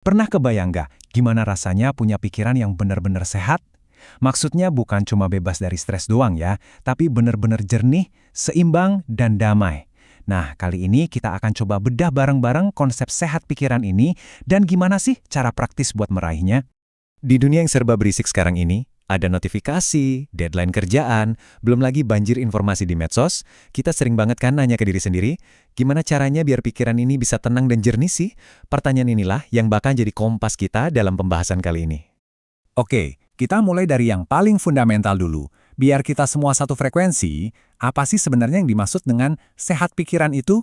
Pernah kebayang nggak gimana rasanya punya pikiran yang benar-benar sehat? Maksudnya bukan cuma bebas dari stres doang ya, tapi benar-benar jernih, seimbang, dan damai. Nah, kali ini kita akan coba bedah bareng-bareng konsep sehat pikiran ini dan gimana sih cara praktis buat meraihnya. Di dunia yang serba berisik sekarang ini, ada notifikasi, deadline kerjaan, belum lagi banjir informasi di medsos, kita sering banget kan nanya ke diri sendiri, gimana caranya biar pikiran ini bisa tenang dan jernih sih? Pertanyaan inilah yang bakal jadi kompas kita dalam pembahasan kali ini. Oke, kita mulai dari yang paling fundamental dulu. Biar kita semua satu frekuensi, apa sih sebenarnya yang dimaksud dengan sehat pikiran itu?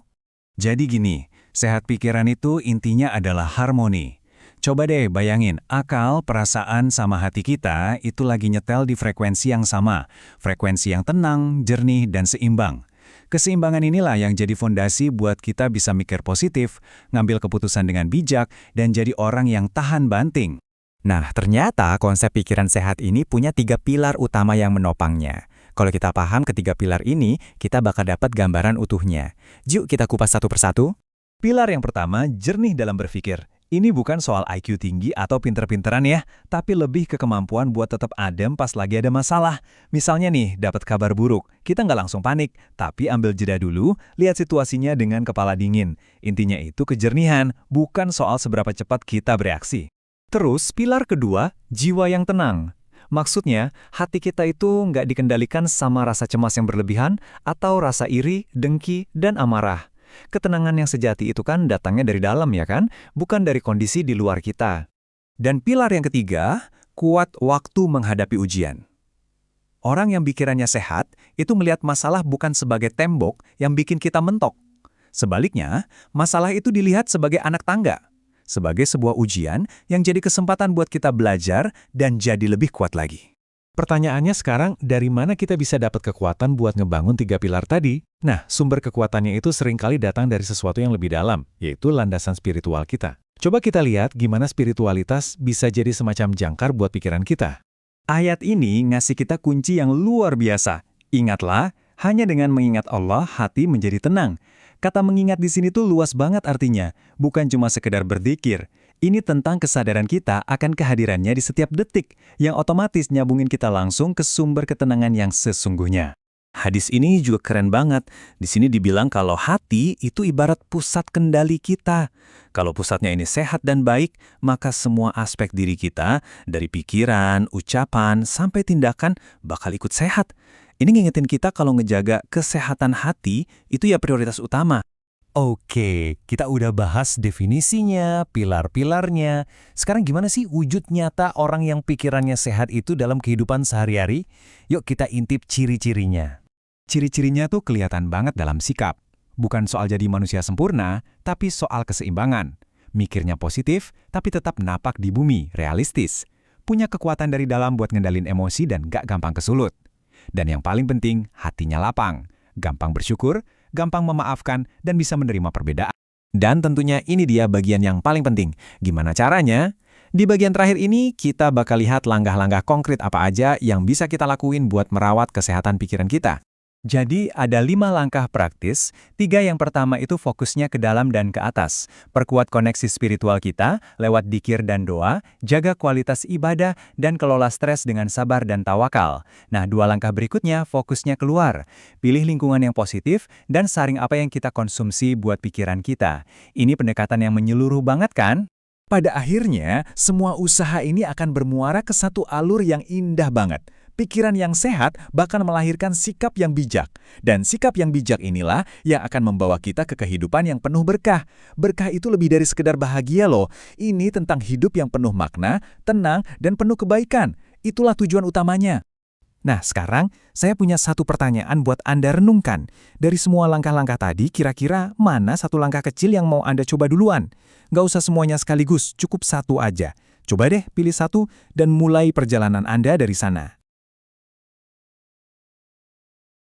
Jadi gini, sehat pikiran itu intinya adalah harmoni. Coba deh bayangin, akal, perasaan, sama hati kita itu lagi nyetel di frekuensi yang sama. Frekuensi yang tenang, jernih, dan seimbang. Keseimbangan inilah yang jadi fondasi buat kita bisa mikir positif, ngambil keputusan dengan bijak, dan jadi orang yang tahan banting. Nah, ternyata konsep pikiran sehat ini punya 3 pilar utama yang menopangnya. Kalau kita paham ketiga pilar ini, kita bakal dapat gambaran utuhnya. Yuk kita kupas satu persatu. Pilar yang pertama, jernih dalam berpikir. Ini bukan soal IQ tinggi atau pinter-pinteran ya, tapi lebih ke kemampuan buat tetap adem pas lagi ada masalah. Misalnya nih, dapat kabar buruk, kita nggak langsung panik, tapi ambil jeda dulu, lihat situasinya dengan kepala dingin. Intinya itu kejernihan, bukan soal seberapa cepat kita bereaksi. Terus, pilar kedua, jiwa yang tenang. Maksudnya, hati kita itu nggak dikendalikan sama rasa cemas yang berlebihan atau rasa iri, dengki, dan amarah. Ketenangan yang sejati itu kan datangnya dari dalam ya kan, bukan dari kondisi di luar kita. Dan pilar yang ketiga, kuat waktu menghadapi ujian. Orang yang pikirannya sehat, itu melihat masalah bukan sebagai tembok yang bikin kita mentok. Sebaliknya, masalah itu dilihat sebagai anak tangga. Sebagai sebuah ujian yang jadi kesempatan buat kita belajar dan jadi lebih kuat lagi. Pertanyaannya sekarang, dari mana kita bisa dapat kekuatan buat ngebangun 3 pilar tadi? Nah, sumber kekuatannya itu seringkali datang dari sesuatu yang lebih dalam, yaitu landasan spiritual kita. Coba kita lihat gimana spiritualitas bisa jadi semacam jangkar buat pikiran kita. Ayat ini ngasih kita kunci yang luar biasa. Ingatlah, hanya dengan mengingat Allah, hati menjadi tenang. Kata mengingat di sini tuh luas banget artinya, bukan cuma sekedar berzikir. Ini tentang kesadaran kita akan kehadirannya di setiap detik, yang otomatis nyambungin kita langsung ke sumber ketenangan yang sesungguhnya. Hadis ini juga keren banget. Di sini dibilang kalau hati itu ibarat pusat kendali kita. Kalau pusatnya ini sehat dan baik, maka semua aspek diri kita, dari pikiran, ucapan, sampai tindakan bakal ikut sehat. Ini ngingetin kita kalau ngejaga kesehatan hati itu ya prioritas utama. Oke, kita udah bahas definisinya, pilar-pilarnya. Sekarang gimana sih wujud nyata orang yang pikirannya sehat itu dalam kehidupan sehari-hari? Yuk kita intip ciri-cirinya. Ciri-cirinya tuh kelihatan banget dalam sikap. Bukan soal jadi manusia sempurna, tapi soal keseimbangan. Mikirnya positif, tapi tetap napak di bumi, realistis. Punya kekuatan dari dalam buat ngendalin emosi dan gak gampang kesulut. Dan yang paling penting, hatinya lapang. Gampang bersyukur, gampang memaafkan, dan bisa menerima perbedaan. Dan tentunya ini dia bagian yang paling penting. Gimana caranya? Di bagian terakhir ini, kita bakal lihat langkah-langkah konkret apa aja yang bisa kita lakuin buat merawat kesehatan pikiran kita. Jadi, ada 5 langkah praktis. 3 yang pertama itu fokusnya ke dalam dan ke atas. Perkuat koneksi spiritual kita lewat dzikir dan doa, jaga kualitas ibadah, dan kelola stres dengan sabar dan tawakal. Nah, 2 langkah berikutnya fokusnya keluar. Pilih lingkungan yang positif dan saring apa yang kita konsumsi buat pikiran kita. Ini pendekatan yang menyeluruh banget kan? Pada akhirnya, semua usaha ini akan bermuara ke satu alur yang indah banget. Pikiran yang sehat bahkan melahirkan sikap yang bijak. Dan sikap yang bijak inilah yang akan membawa kita ke kehidupan yang penuh berkah. Berkah itu lebih dari sekedar bahagia loh. Ini tentang hidup yang penuh makna, tenang, dan penuh kebaikan. Itulah tujuan utamanya. Nah, sekarang saya punya satu pertanyaan buat Anda renungkan. Dari semua langkah-langkah tadi, kira-kira mana satu langkah kecil yang mau Anda coba duluan? Nggak usah semuanya sekaligus, cukup satu aja. Coba deh pilih satu dan mulai perjalanan Anda dari sana.